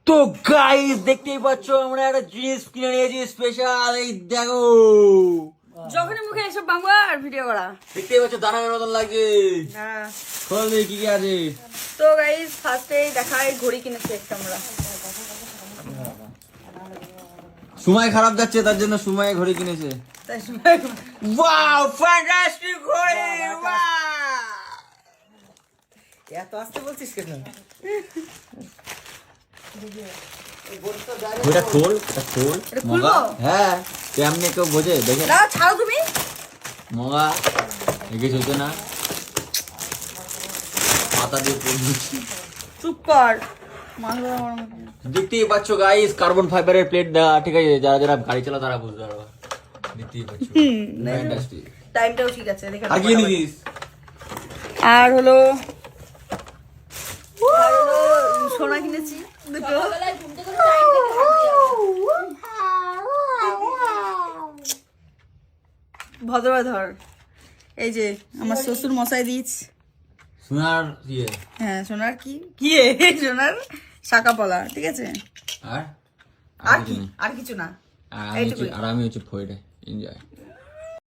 তো গাইস দেখতেই পাচ্ছ আমরা একটা জিনিস কিনে নিয়েছি স্পেশাল। এই দেখো, যখনই মুখে এসব বাংলা আর ভিডিও করা দেখতেই পাচ্ছ দানামের মতন লাগছে। হ্যাঁ। খোল দেখি কি কি আছে। তো গাইস ফার্স্টে দেখাই ঘড়ি কিনেছি একটা আমরা। সময় খারাপ যাচ্ছে তার জন্য সময় ঘড়ি কিনেছে। তাই সময় ওয়াও ফ্যান্টাস্টিক ঘড়ি। এত আসতে বলছিস কেন? ওটা খোল, এটা খোল। এটা খুলবো? মগা, হ্যাঁ কেমনে কেউ বোঝে দেখে না ছাড়ো তুমি। মগা এগে চলছে না, পাতা দিয়ে পড়ছি। চুপ কর। মাথা গরম হচ্ছে। দেখতেই পাচ্ছ গাইস কার্বন ফাইবারের প্লেট দেওয়া, ঠিক আছে? যারা যারা গাড়ি চালা তারা বুঝতে পারবে। দেখতেই পাচ্ছ ফ্যান্টাস্টিক। টাইমটাও ঠিক আছে দেখে আর কি নিস? আর হলো সোনা কিনেছি দুটো। ভদ্রভাবে ধর। এই যে আমার শ্বশুর মশাই দিয়েছ। সোনার ইয়ে হ্যাঁ সোনার কি কি সোনার শাখা পলা, ঠিক আছে। আর আর কি? আর কিছু না। আর আমি হচ্ছে ফয়েডে এনজয়।